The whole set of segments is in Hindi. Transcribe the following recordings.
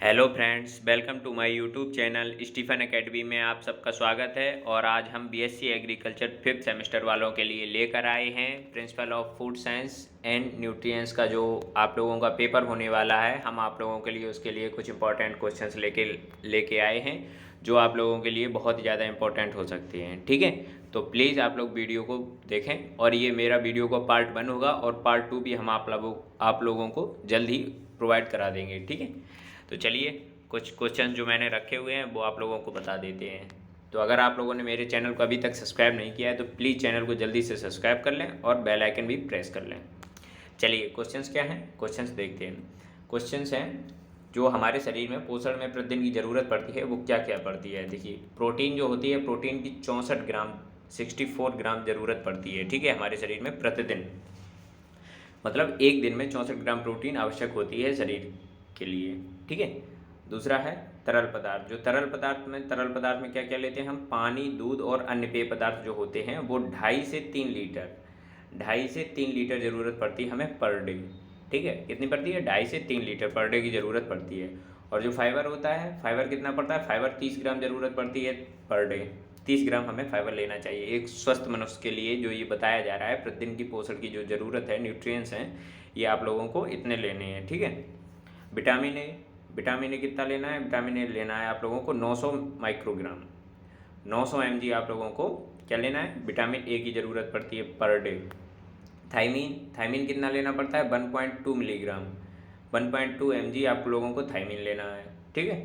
Hello friends, welcome to my YouTube channel Stephen academy में आप सबका स्वागत है। और आज हम बीएससी एग्रीकल्चर फिफ्थ सेमेस्टर वालों के लिए लेकर आए हैं principle of food science and nutrients का जो आप लोगों का पेपर होने वाला है। हम आप लोगों के लिए उसके लिए कुछ इंपॉर्टेंट क्वेश्चंस लेके आए हैं जो आप लोगों के लिए बहुत ज़्यादा इंपॉर्टेंट हो सकते हैं। ठीक है, तो प्लीज़ आप लोग वीडियो को देखें। और ये मेरा वीडियो का पार्ट 1 होगा और पार्ट 2 भी हम आप लोगों को जल्द ही प्रोवाइड करा देंगे। ठीक है, तो चलिए कुछ क्वेश्चन जो मैंने रखे हुए हैं वो आप लोगों को बता देते हैं। तो अगर आप लोगों ने मेरे चैनल को अभी तक सब्सक्राइब नहीं किया है तो प्लीज़ चैनल को जल्दी से सब्सक्राइब कर लें और बेल आइकन भी प्रेस कर लें। चलिए क्वेश्चंस क्या हैं, क्वेश्चंस देखते हैं। क्वेश्चंस हैं जो हमारे शरीर में पोषण में प्रतिदिन की ज़रूरत पड़ती है वो क्या क्या पड़ती है। देखिए, प्रोटीन जो होती है, प्रोटीन की 64 ग्राम 64 ग्राम ज़रूरत पड़ती है। ठीक है, हमारे शरीर में प्रतिदिन, मतलब एक दिन में 64 ग्राम प्रोटीन आवश्यक होती है शरीर के लिए। ठीक है, दूसरा है तरल पदार्थ। जो तरल पदार्थ में क्या क्या लेते हैं हम, पानी, दूध और अन्य पेय पदार्थ जो होते हैं वो 2.5 से 3 लीटर ज़रूरत पड़ती है हमें पर डे। ठीक है, कितनी पड़ती है, 2.5 से 3 लीटर पर डे की ज़रूरत पड़ती है। और जो फाइबर होता है, फाइबर कितना पड़ता है, फाइबर 30 ग्राम ज़रूरत पड़ती है पर डे। 30 ग्राम हमें फाइबर लेना चाहिए एक स्वस्थ मनुष्य के लिए। जो ये बताया जा रहा है प्रतिदिन की पोषण की जो ज़रूरत है, न्यूट्रिएंट्स हैं, ये आप लोगों को इतने लेने हैं। ठीक है, विटामिन ए कितना लेना है, विटामिन ए लेना है आप लोगों को 900 माइक्रोग्राम, 900 mg आप लोगों को क्या लेना है, विटामिन ए की ज़रूरत पड़ती है पर डे। थायमीन कितना लेना पड़ता है, 1.2 मिलीग्राम, 1.2 mg आप लोगों को थायमीन लेना है। ठीक है,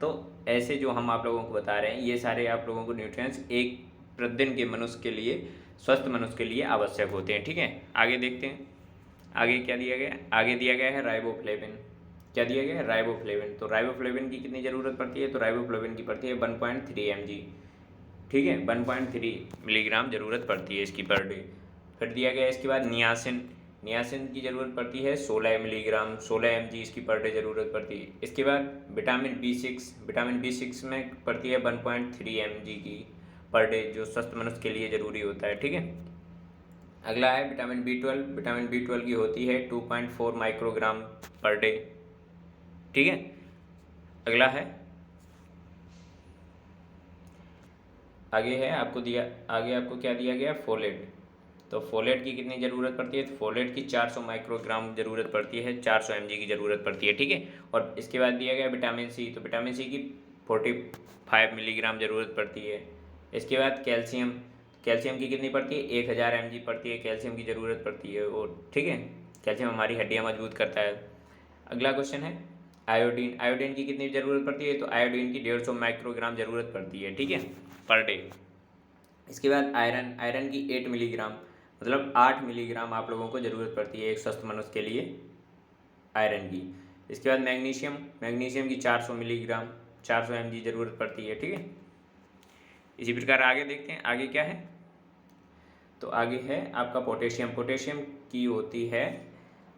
तो ऐसे जो हम आप लोगों को बता रहे हैं ये सारे आप लोगों को न्यूट्रिएंट्स एक प्रतिदिन के मनुष्य के लिए, स्वस्थ मनुष्य के लिए आवश्यक होते हैं। ठीक है, आगे देखते हैं। आगे क्या दिया गया है, आगे दिया गया है राइबोफ्लेविन। क्या दिया गया है, राइबोफ्लेविन। तो राइबोफ्लेविन की कितनी ज़रूरत पड़ती है, तो राइबोफ्लेविन की पड़ती है 1.3 mg। ठीक है, 1.3 मिलीग्राम ज़रूरत पड़ती है इसकी पर डे। फिर दिया गया है इसके बाद नियासिन की ज़रूरत पड़ती है 16 मिलीग्राम, 16 mg इसकी पर डे ज़रूरत पड़ती है। इसके बाद विटामिन बी सिक्स में पड़ती है 1.3 mg की पर डे, जो स्वस्थ मनुष्य के लिए ज़रूरी होता है। ठीक है, अगला है विटामिन बी ट्वेल्व की होती है 2.4 माइक्रोग्राम पर डे। ठीक है, अगला है, आगे आपको क्या दिया गया, फोलेट। तो फोलेट की कितनी ज़रूरत पड़ती है, तो फोलेट की 400 माइक्रोग्राम ज़रूरत पड़ती है, 400 mg की ज़रूरत पड़ती है। ठीक है, और इसके बाद दिया गया विटामिन सी। तो विटामिन सी की 45 मिलीग्राम ज़रूरत पड़ती है। इसके बाद कैल्शियम की कितनी पड़ती है, 1000 mg पड़ती है, कैल्शियम की ज़रूरत पड़ती है वो। ठीक है, कैल्शियम हमारी हड्डियाँ मजबूत करता है। अगला क्वेश्चन है आयोडीन की कितनी ज़रूरत पड़ती है, तो आयोडीन की 150 माइक्रोग्राम ज़रूरत पड़ती है। ठीक है, पर डे। इसके बाद आयरन की 8 मिलीग्राम, मतलब 8 मिलीग्राम आप लोगों को ज़रूरत पड़ती है एक स्वस्थ मनुष्य के लिए आयरन की। इसके बाद मैग्नीशियम की 400 मिलीग्राम, 400 mg ज़रूरत पड़ती है। ठीक है, इसी प्रकार आगे देखते हैं, आगे क्या है, तो आगे है आपका पोटेशियम की होती है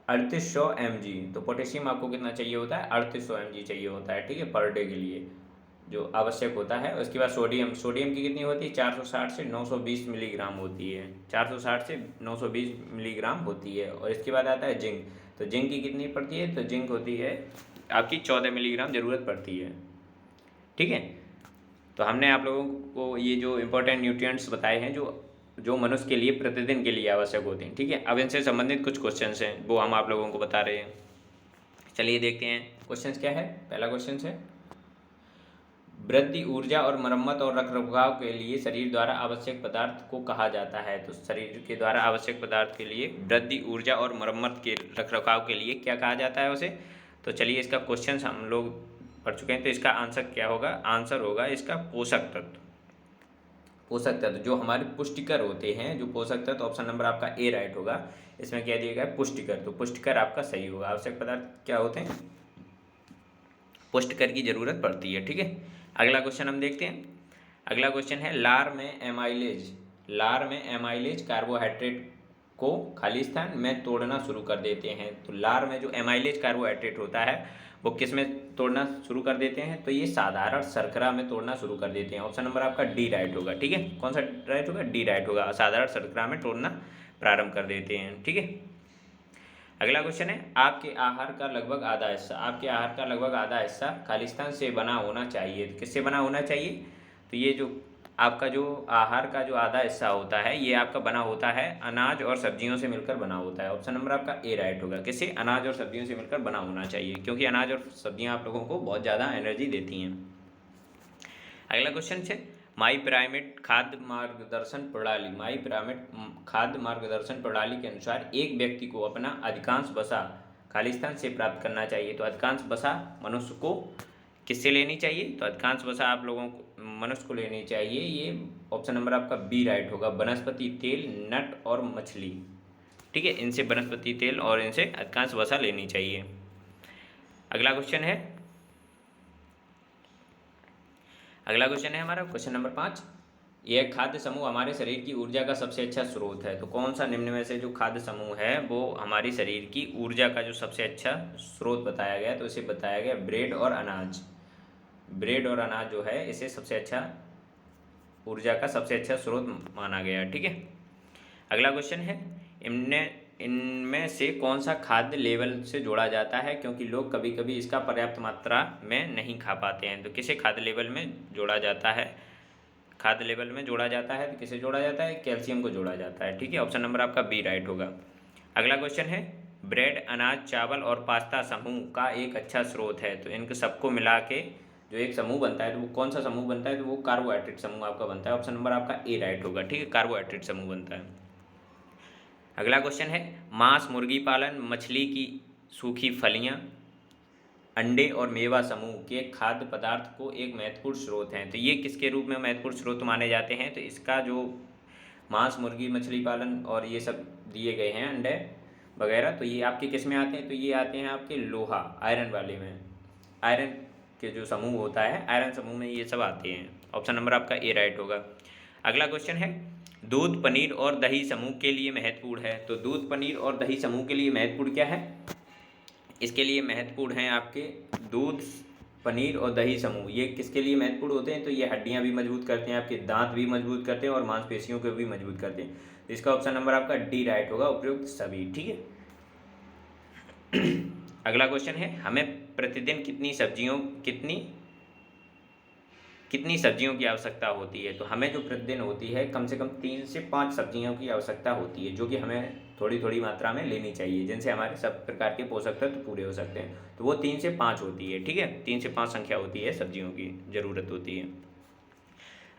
3800 mg। तो पोटेशियम आपको कितना चाहिए होता है, 3800 mg चाहिए होता है। ठीक है, पर डे के लिए जो आवश्यक होता है। उसके बाद सोडियम की कितनी होती है, 460 से 920 मिलीग्राम होती है, 460 से 920 मिलीग्राम होती है। और इसके बाद आता है जिंक। तो जिंक की कितनी पड़ती है, तो जिंक होती है आपकी 14 मिलीग्राम ज़रूरत पड़ती है। ठीक है, तो हमने आप लोगों को ये जो इम्पोर्टेंट न्यूट्रिएंट्स बताए हैं जो मनुष्य के लिए प्रतिदिन के लिए आवश्यक होते हैं। ठीक है, अब इनसे संबंधित कुछ क्वेश्चंस हैं वो हम आप लोगों को बता रहे हैं। चलिए देखते हैं क्वेश्चंस क्या है। पहला क्वेश्चन है, वृद्धि, ऊर्जा और मरम्मत और रखरखाव के लिए शरीर द्वारा आवश्यक पदार्थ को कहा जाता है। तो शरीर के द्वारा आवश्यक पदार्थ के लिए वृद्धि, ऊर्जा और मरम्मत के रखरखाव के लिए क्या कहा जाता है उसे। तो चलिए इसका क्वेश्चन हम लोग पढ़ चुके हैं। तो इसका आंसर क्या होगा, आंसर होगा इसका पोषक तत्व। पोषक तत्व जो हमारे पुष्टिकर होते हैं, जो पोषक तत्व, ऑप्शन नंबर आपका ए राइट होगा। इसमें क्या दिया गया है, पुष्टिकर। तो पुष्टिकर आपका सही होगा। आवश्यक पदार्थ क्या होते हैं, पुष्टिकर की जरूरत पड़ती है। ठीक है, अगला क्वेश्चन हम देखते हैं। अगला क्वेश्चन है, लार में एमाइलेज कार्बोहाइड्रेट को खाली स्थान में तोड़ना शुरू कर देते हैं। तो लार में जो एमाइलेज कार्बोहाइड्रेट होता है वो किस में तोड़ना शुरू कर देते हैं, तो ये साधारण शर्करा में तोड़ना शुरू कर देते हैं। ऑप्शन नंबर आपका डी राइट होगा। ठीक है, कौन सा राइट होगा, डी राइट होगा, साधारण शर्करा में तोड़ना प्रारंभ कर देते हैं। ठीक है, अगला क्वेश्चन है, आपके आहार का लगभग आधा हिस्सा, आपके आहार का लगभग आधा हिस्सा खालिस्तान से बना होना चाहिए। तो किससे बना होना चाहिए? तो ये जो आपका जो आहार का जो आधा हिस्सा होता है ये आपका बना होता है अनाज और सब्जियों से मिलकर बना होता है। ऑप्शन नंबर आपका ए राइट होगा। किससे? अनाज और सब्जियों से मिलकर बना होना चाहिए, क्योंकि अनाज और सब्जियां आप लोगों को बहुत ज़्यादा एनर्जी देती हैं। अगला क्वेश्चन है, माई पिरामिड खाद्य मार्गदर्शन प्रणाली, माई पिरामिड खाद्य मार्गदर्शन प्रणाली के अनुसार एक व्यक्ति को अपना अधिकांश वसा खालिस्तान से प्राप्त करना चाहिए। तो अधिकांश वसा मनुष्य को किससे लेनी चाहिए? तो अधिकांश वसा आप लोगों को मनुष्य को लेनी चाहिए। ये ऑप्शन नंबर आपका बी राइट होगा। वनस्पति तेल, नट और मछली, ठीक है, इनसे वनस्पति तेल और इनसे अधिकांश वसा लेनी चाहिए। अगला क्वेश्चन है, अगला क्वेश्चन है हमारा क्वेश्चन नंबर 5, यह खाद्य समूह हमारे शरीर की ऊर्जा का सबसे अच्छा स्रोत है। तो कौन सा निम्न में से जो खाद्य समूह है वो हमारी शरीर की ऊर्जा का जो सबसे अच्छा स्रोत बताया गया? तो इसे बताया गया ब्रेड और अनाज। ब्रेड और अनाज जो है इसे सबसे अच्छा ऊर्जा का सबसे अच्छा स्रोत माना गया, ठीक है। अगला क्वेश्चन है, इनमें से कौन सा खाद्य लेवल से जोड़ा जाता है, क्योंकि लोग कभी कभी इसका पर्याप्त मात्रा में नहीं खा पाते हैं। तो किसे खाद्य लेवल में जोड़ा जाता है? खाद्य लेवल में जोड़ा जाता है तो किसे जोड़ा जाता है? कैल्शियम को जोड़ा जाता है, ठीक है। ऑप्शन नंबर आपका बी राइट होगा। अगला क्वेश्चन है, ब्रेड, अनाज, चावल और पास्ता समूह का एक अच्छा स्रोत है। तो इनको सबको मिला के जो एक समूह बनता है तो वो कौन सा समूह बनता है? तो वो कार्बोहाइड्रेट समूह आपका बनता है। ऑप्शन नंबर आपका ए राइट होगा, ठीक है, कार्बोहाइड्रेट समूह बनता है। अगला क्वेश्चन है, मांस, मुर्गी पालन, मछली की सूखी फलियां, अंडे और मेवा समूह के खाद्य पदार्थ को एक महत्वपूर्ण स्रोत हैं। तो ये किसके रूप में महत्वपूर्ण स्रोत माने जाते हैं? तो इसका जो मांस, मुर्गी, मछली पालन और ये सब दिए गए हैं अंडे वगैरह, तो ये आपके किस में आते हैं? तो ये आते हैं आपके लोहा, आयरन वाले में। आयरन के जो समूह होता है, आयरन समूह में ये सब आते हैं। ऑप्शन नंबर आपका ए राइट होगा। अगला क्वेश्चन है, दूध, पनीर और दही समूह के लिए महत्वपूर्ण है। तो दूध, पनीर और दही समूह के लिए महत्वपूर्ण क्या है? इसके लिए महत्वपूर्ण हैं आपके दूध, पनीर और दही समूह। ये किसके लिए महत्वपूर्ण होते हैं? तो ये हड्डियां भी मजबूत करते हैं, आपके दांत भी मजबूत करते हैं और मांसपेशियों को भी मजबूत करते हैं। तो इसका ऑप्शन नंबर आपका डी राइट होगा, उपयुक्त सभी, ठीक है। अगला क्वेश्चन है, हमें प्रतिदिन कितनी सब्जियों की आवश्यकता होती है? तो हमें जो प्रतिदिन होती है कम से कम 3 से 5 सब्जियों की आवश्यकता होती है, जो कि हमें थोड़ी थोड़ी मात्रा में लेनी चाहिए, जिनसे हमारे सब प्रकार के पोषक तत्व पूरे हो सकते हैं। तो वो 3 से 5 होती है, ठीक है, 3 से 5 संख्या होती है सब्जियों की ज़रूरत होती है।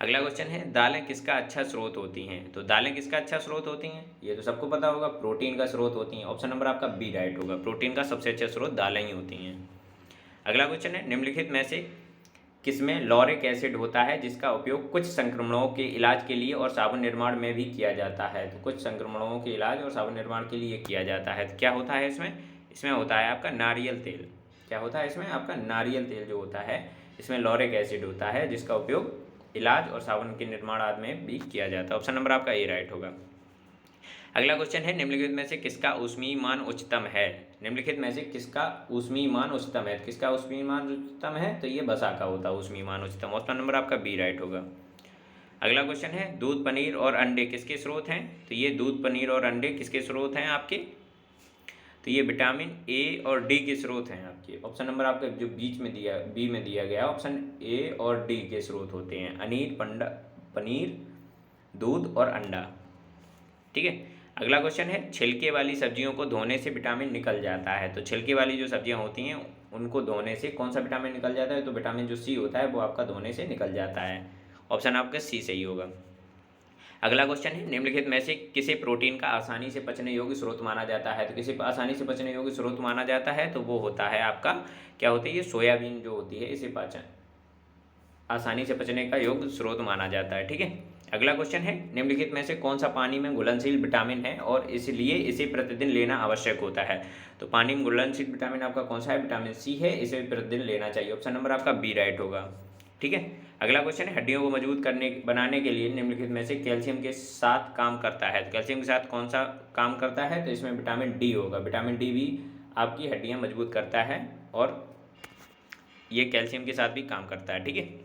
अगला क्वेश्चन है, दालें किसका अच्छा स्रोत होती हैं? तो दालें किसका अच्छा स्रोत होती हैं? ये तो सबको पता होगा, प्रोटीन का स्रोत होती हैं। ऑप्शन नंबर आपका बी राइट होगा, प्रोटीन का सबसे अच्छा स्रोत दालें ही होती हैं। अगला क्वेश्चन है, निम्नलिखित में से किसमें लॉरिक एसिड होता है जिसका उपयोग कुछ संक्रमणों के इलाज के लिए और साबुन निर्माण में भी किया जाता है? तो कुछ संक्रमणों के इलाज और साबुन निर्माण के लिए किया जाता है। तो क्या होता है इसमें? इसमें होता है आपका नारियल तेल। क्या होता है इसमें? आपका नारियल तेल जो होता है, इसमें लॉरिक एसिड होता है जिसका उपयोग इलाज और साबुन के निर्माण आदि में भी किया जाता है। ऑप्शन नंबर आपका ए राइट होगा। अगला क्वेश्चन है, निम्नलिखित में से किसका ऊष्मीय मान उच्चतम है? निम्नलिखित में से किसका ऊष्मीय मान उच्चतम है? किसका ऊष्मीय मान उच्चतम है? तो ये वसा का होता है ऊष्मीय मान उच्चतम। ऑप्शन नंबर आपका बी राइट होगा। अगला क्वेश्चन है, दूध, पनीर और अंडे किसके स्रोत हैं? तो ये दूध, पनीर और अंडे किसके स्रोत हैं आपके? तो ये विटामिन ए और डी के स्रोत हैं आपके। ऑप्शन नंबर आपका जो बीच में दिया, बी में दिया गया, ऑप्शन ए और डी के स्रोत होते हैं, पनीर, दूध और अंडा, ठीक है। अगला क्वेश्चन है, छिलके वाली सब्जियों को धोने से विटामिन निकल जाता है। तो छिलके वाली जो सब्जियां होती हैं उनको धोने से कौन सा विटामिन निकल जाता है? तो विटामिन जो सी होता है वो आपका धोने से निकल जाता है। ऑप्शन आपका सी सही होगा। अगला क्वेश्चन है, निम्नलिखित में से किसे प्रोटीन का आसानी से पचने योग्य स्रोत माना जाता है? तो किसे आसानी से पचने योग्य स्रोत माना जाता है? तो वो होता है आपका, क्या होती है, ये सोयाबीन जो होती है, इसे आसानी से पचने का योग्य स्रोत माना जाता है, ठीक है। अगला क्वेश्चन है, निम्नलिखित में से कौन सा पानी में घुलनशील विटामिन है और इसलिए इसे प्रतिदिन लेना आवश्यक होता है? तो पानी में घुलनशील विटामिन आपका कौन सा है? विटामिन सी है, इसे प्रतिदिन लेना चाहिए। ऑप्शन नंबर आपका बी राइट होगा, ठीक है। अगला क्वेश्चन है, हड्डियों को मजबूत बनाने के लिए निम्नलिखित में से कैल्शियम के साथ काम करता है। तो कैल्शियम के साथ कौन सा काम करता है? तो इसमें विटामिन डी होगा। विटामिन डी भी आपकी हड्डियाँ मजबूत करता है और ये कैल्शियम के साथ भी काम करता है, ठीक है।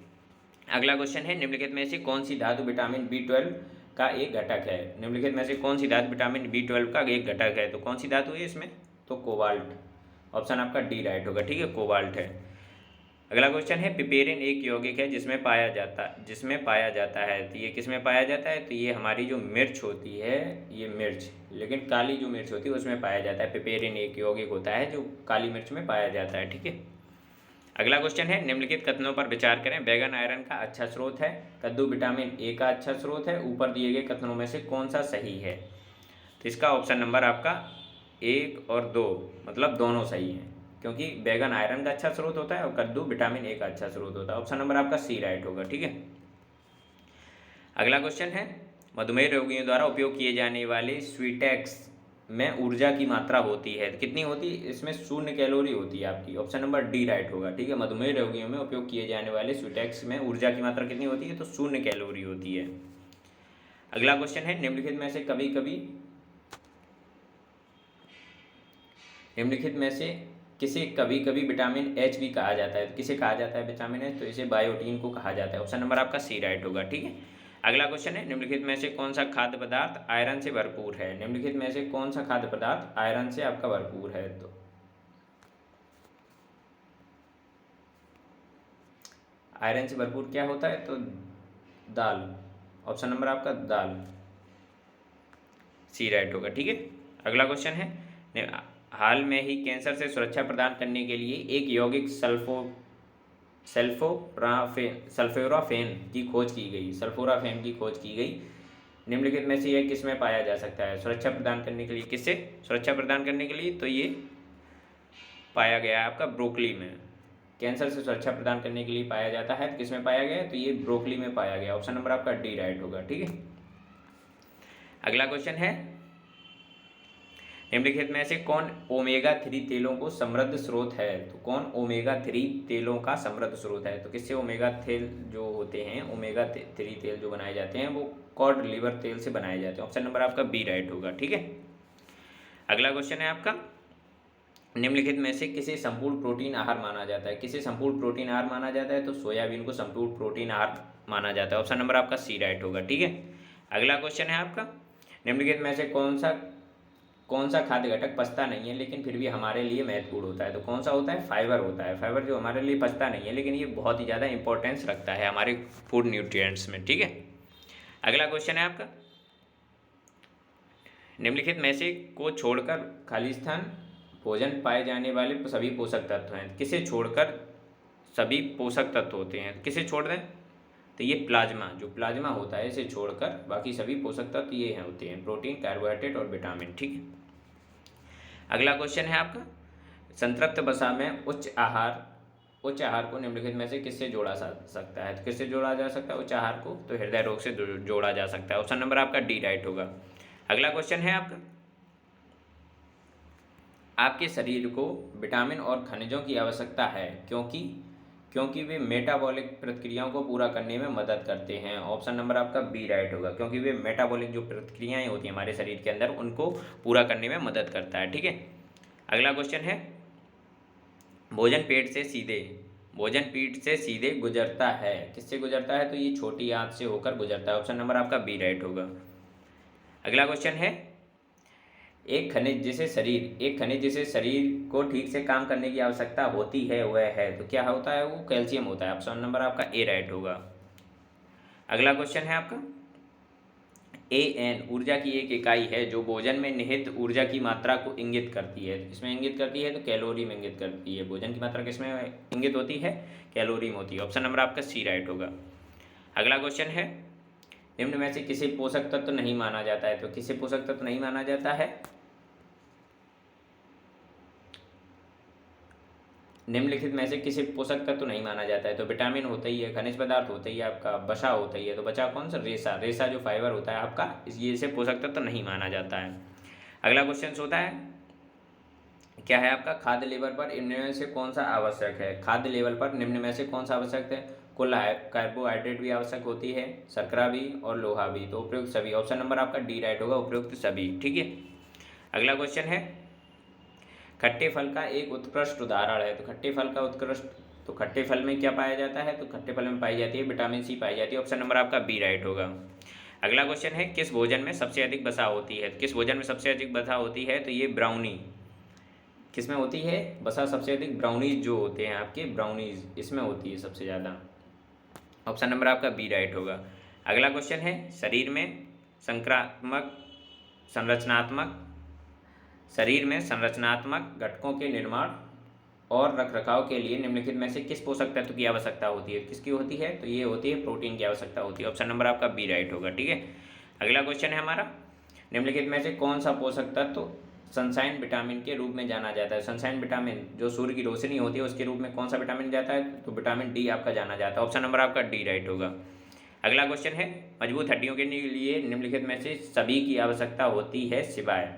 अगला क्वेश्चन है, निम्नलिखित में से कौन सी धातु विटामिन B12 का एक घटक है? निम्नलिखित में से कौन सी धातु विटामिन B12 का एक घटक है? तो कौन सी धातु है इसमें? तो कोबाल्ट, ऑप्शन आपका डी राइट होगा, ठीक है, कोबाल्ट है। अगला क्वेश्चन है पिपेरिन एक यौगिक है जिसमें पाया जाता है, तो ये किस में पाया जाता है, तो ये हमारी जो मिर्च होती है, ये मिर्च, लेकिन काली जो मिर्च होती है उसमें पाया जाता है। पिपेरिन एक यौगिक होता है जो काली मिर्च में पाया जाता है, ठीक है। अगला क्वेश्चन है निम्नलिखित कथनों पर विचार करें। बैगन आयरन का अच्छा स्रोत है, कद्दू विटामिन ए का अच्छा स्रोत है, ऊपर दिए गए कथनों में से कौन सा सही है, तो इसका ऑप्शन नंबर आपका 1 और 2 मतलब दोनों सही हैं, क्योंकि बैगन आयरन का अच्छा स्रोत होता है और कद्दू विटामिन ए का अच्छा स्रोत होता है। ऑप्शन नंबर आपका सी राइट होगा, ठीक है। अगला क्वेश्चन है मधुमेह रोगियों द्वारा उपयोग किए जाने वाले स्वीटेक्स में ऊर्जा की मात्रा होती है, तो कितनी होती है, इसमें 0 कैलोरी होती है आपकी, ऑप्शन नंबर डी राइट होगा, ठीक है। मधुमेह रोगियों में उपयोग किए जाने वाले स्वीटेक्स में ऊर्जा की मात्रा कितनी होती है, तो 0 कैलोरी होती है। अगला क्वेश्चन है निम्नलिखित में से किसे कभी कभी विटामिन एच भी कहा जाता है, तो किसे कहा जाता है विटामिन एच, तो इसे बायोटीन को कहा जाता है, ऑप्शन नंबर आपका सी राइट होगा, ठीक है। अगला क्वेश्चन है निम्नलिखित में से कौन सा खाद्य पदार्थ आयरन से भरपूर है, निम्नलिखित में से कौन सा खाद्य पदार्थ आयरन से आपका भरपूर है, तो आयरन से भरपूर क्या होता है, तो दाल, ऑप्शन नंबर आपका दाल, सी राइट होगा, ठीक है। अगला क्वेश्चन है हाल में ही कैंसर से सुरक्षा प्रदान करने के लिए एक यौगिक सल्फोराफेन की खोज की गई। निम्नलिखित में से यह किस में पाया जा सकता है, सुरक्षा प्रदान करने के लिए, किससे सुरक्षा प्रदान करने के लिए, तो ये पाया गया है आपका ब्रोकली में। कैंसर से सुरक्षा प्रदान करने के लिए पाया जाता है, तो किस में पाया गया है, तो ये ब्रोकली में पाया गया, ऑप्शन नंबर आपका डी राइट होगा, ठीक है। अगला क्वेश्चन है निम्नलिखित में से कौन ओमेगा 3 तेलों को समृद्ध स्रोत है, तो कौन ओमेगा 3 तेलों का समृद्ध स्रोत है, तो किससे ओमेगा तेल जो होते हैं, ओमेगा 3 तेल जो बनाए जाते हैं वो कॉड लिवर तेल से बनाए जाते हैं, ऑप्शन नंबर आपका बी राइट होगा, ठीक है। अगला क्वेश्चन है आपका निम्नलिखित में से किसे संपूर्ण प्रोटीन आहार माना जाता है, किसे संपूर्ण प्रोटीन आहार माना जाता है, तो सोयाबीन को संपूर्ण प्रोटीन आहार माना जाता है, ऑप्शन नंबर आपका सी राइट होगा, ठीक है। अगला क्वेश्चन है आपका निम्नलिखित में से कौन सा खाद्य घटक पचता नहीं है लेकिन फिर भी हमारे लिए महत्वपूर्ण होता है, तो कौन सा होता है, फाइबर होता है। फाइबर जो हमारे लिए पचता नहीं है लेकिन ये बहुत ही ज़्यादा इंपॉर्टेंस रखता है हमारे फूड न्यूट्रिएंट्स में, ठीक है। अगला क्वेश्चन है आपका निम्नलिखित में से को छोड़कर खाली स्थान भोजन पाए जाने वाले सभी पोषक तत्व हैं, किसे छोड़कर सभी पोषक तत्व होते हैं, किसे छोड़ दें, तो ये जो प्लाज्मा होता है इसे छोड़कर बाकी सभी पोषक तत्व ये हैं होते हैं, प्रोटीन, कार्बोहाइड्रेट और विटामिन, ठीक है। अगला क्वेश्चन है आपका संतृप्त वसा में उच्च आहार को निम्नलिखित में से किससे जोड़ा जा सकता है, तो किससे जोड़ा जा सकता है उच्च आहार को, तो हृदय रोग से जोड़ा जा सकता है, ऑप्शन नंबर आपका डी राइट होगा। अगला क्वेश्चन है आपका आपके शरीर को विटामिन और खनिजों की आवश्यकता है क्योंकि वे मेटाबॉलिक प्रक्रियाओं को पूरा करने में मदद करते हैं, ऑप्शन नंबर आपका बी राइट होगा, क्योंकि वे मेटाबॉलिक जो प्रक्रियाएं होती हैं हमारे शरीर के अंदर उनको पूरा करने में मदद करता है, ठीक है। अगला क्वेश्चन है भोजन पीठ से सीधे गुजरता है, किससे गुजरता है, तो ये छोटी आंत से होकर गुजरता है, ऑप्शन नंबर आपका बी राइट होगा। अगला क्वेश्चन है एक खनिज जिसे शरीर को ठीक से काम करने की आवश्यकता होती है वह है, तो क्या होता है, वो कैल्शियम होता है, ऑप्शन नंबर आपका ए राइट होगा। अगला क्वेश्चन है आपका AN ऊर्जा की एक इकाई है जो भोजन में निहित ऊर्जा की मात्रा को इंगित करती है, इसमें इंगित करती है, तो कैलोरी में इंगित करती है। भोजन की मात्रा किसमें इंगित होती है, कैलोरी में होती है, ऑप्शन नंबर आपका सी राइट होगा। अगला क्वेश्चन है निम्न में से किसे पोषक तत्व नहीं माना जाता है, तो किसे पोषक तत्व नहीं माना जाता है, निम्नलिखित में से किसी पोषक तत्व नहीं माना जाता है, तो विटामिन होता ही है, खनिज पदार्थ होता ही है, आपका वसा होता ही है, तो बचा कौन सा, रेसा जो फाइबर होता है आपका, इसे पोषक तत्व नहीं माना जाता है। अगला क्वेश्चन होता है क्या है आपका खाद्य लेवल पर निम्न में से कौन सा आवश्यक है, खाद्य लेवल पर निम्न में से कौन सा आवश्यक है, कुल कार्बोहाइड्रेट भी आवश्यक होती है, शर्करा भी और लोहा भी, तो उपयुक्त सभी, ऑप्शन नंबर आपका डी राइट होगा, उपयुक्त सभी, ठीक है। अगला क्वेश्चन है खट्टे फल का एक उत्कृष्ट उदाहरण है, तो खट्टे फल में क्या पाया जाता है, तो खट्टे फल में पाई जाती है विटामिन सी पाई जाती है, ऑप्शन नंबर आपका बी राइट होगा। अगला क्वेश्चन है किस भोजन में सबसे अधिक वसा होती है, तो किस भोजन में सबसे अधिक वसा होती है, तो ये ब्राउनी किस में होती है वसा सबसे अधिक? ब्राउनीज जो होते हैं आपके, ब्राउनीज, इसमें होती है सबसे ज़्यादा। ऑप्शन नंबर आपका बी राइट होगा। अगला क्वेश्चन है, शरीर में संरचनात्मक घटकों के निर्माण और रखरखाव के लिए निम्नलिखित में से किस पोषक तत्व की आवश्यकता होती है? किसकी होती है? तो ये होती है प्रोटीन की आवश्यकता होती है। ऑप्शन नंबर आपका बी राइट होगा। ठीक है, अगला क्वेश्चन है हमारा, निम्नलिखित में से कौन सा पोषक तत्व सनशाइन विटामिन के रूप में जाना जाता है? सनशाइन विटामिन जो सूर्य की रोशनी होती है उसके रूप में कौन सा विटामिन जाता है? तो विटामिन डी आपका जाना जाता है। ऑप्शन नंबर आपका डी राइट होगा। अगला क्वेश्चन है, मजबूत हड्डियों के लिए निम्नलिखित में से सभी की आवश्यकता होती है सिवाय?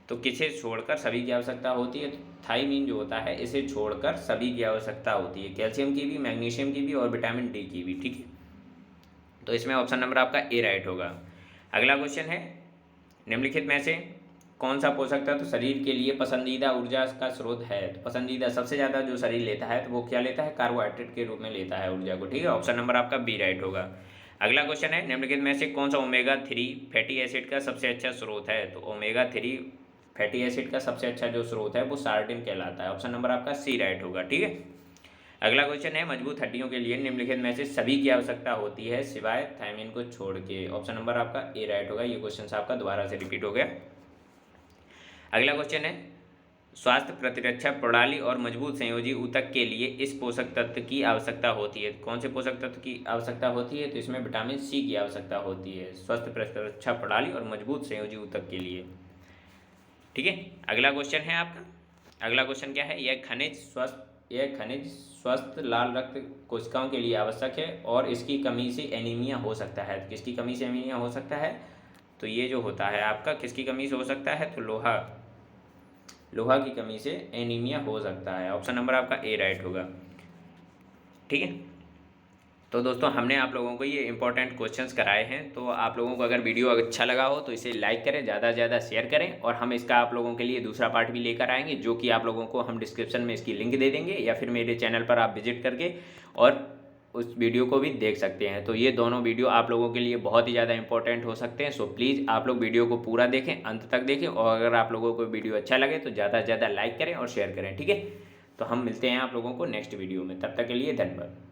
तो किसे छोड़कर सभी की आवश्यकता होती है? तो थायमीन जो होता है इसे छोड़कर सभी की आवश्यकता होती है, कैल्शियम की भी, मैग्नीशियम की भी और विटामिन डी की भी। ठीक है, तो इसमें ऑप्शन नंबर आपका ए राइट होगा। अगला क्वेश्चन है, निम्नलिखित में से कौन सा पोषक तत्व शरीर के लिए पसंदीदा ऊर्जा का स्रोत है? तो पसंदीदा सबसे ज़्यादा जो शरीर लेता है तो वो क्या लेता है? कार्बोहाइड्रेट के रूप में लेता है ऊर्जा को। ठीक है, ऑप्शन नंबर आपका बी राइट होगा। अगला क्वेश्चन है, निम्नलिखित में से कौन सा ओमेगा 3 फैटी एसिड का सबसे अच्छा स्रोत है? तो ओमेगा 3 फैटी एसिड का सबसे अच्छा जो स्रोत है वो सार्डिन कहलाता है। ऑप्शन नंबर आपका सी राइट होगा। ठीक है, अगला क्वेश्चन है, मजबूत हड्डियों के लिए निम्नलिखित में से सभी की आवश्यकता होती है सिवाय थायमीन को छोड़ के? ऑप्शन नंबर आपका ए राइट होगा। ये क्वेश्चन आपका दोबारा से रिपीट हो गया। अगला क्वेश्चन है, स्वास्थ्य प्रतिरक्षा प्रणाली और मजबूत संयोजी ऊतक के लिए इस पोषक तत्व की आवश्यकता होती है? कौन से पोषक तत्व की आवश्यकता होती है? तो इसमें विटामिन सी की आवश्यकता होती है स्वास्थ्य प्रतिरक्षा प्रणाली और मजबूत संयोजी ऊतक के लिए। ठीक है, अगला क्वेश्चन है आपका, अगला क्वेश्चन क्या है, यह खनिज स्वस्थ लाल रक्त कोशिकाओं के लिए आवश्यक है और इसकी कमी से एनीमिया हो सकता है। तो किसकी कमी से एनीमिया हो सकता है? तो ये जो होता है आपका किसकी कमी से हो सकता है? तो लोहा की कमी से एनीमिया हो सकता है। ऑप्शन नंबर आपका ए राइट होगा। ठीक है, तो दोस्तों हमने आप लोगों को ये इंपॉर्टेंट क्वेश्चंस कराए हैं। तो आप लोगों को अगर वीडियो अच्छा लगा हो तो इसे लाइक करें, ज़्यादा से ज़्यादा शेयर करें, और हम इसका आप लोगों के लिए दूसरा पार्ट भी लेकर आएंगे जो कि आप लोगों को हम डिस्क्रिप्शन में इसकी लिंक दे देंगे, या फिर मेरे चैनल पर आप विजिट करके और उस वीडियो को भी देख सकते हैं। तो ये दोनों वीडियो आप लोगों के लिए बहुत ही ज़्यादा इंपॉर्टेंट हो सकते हैं। सो प्लीज़ आप लोग वीडियो को पूरा देखें, अंत तक देखें, और अगर आप लोगों को वीडियो अच्छा लगे तो ज़्यादा से ज़्यादा लाइक करें और शेयर करें। ठीक है, तो हम मिलते हैं आप लोगों को नेक्स्ट वीडियो में, तब तक के लिए धन्यवाद।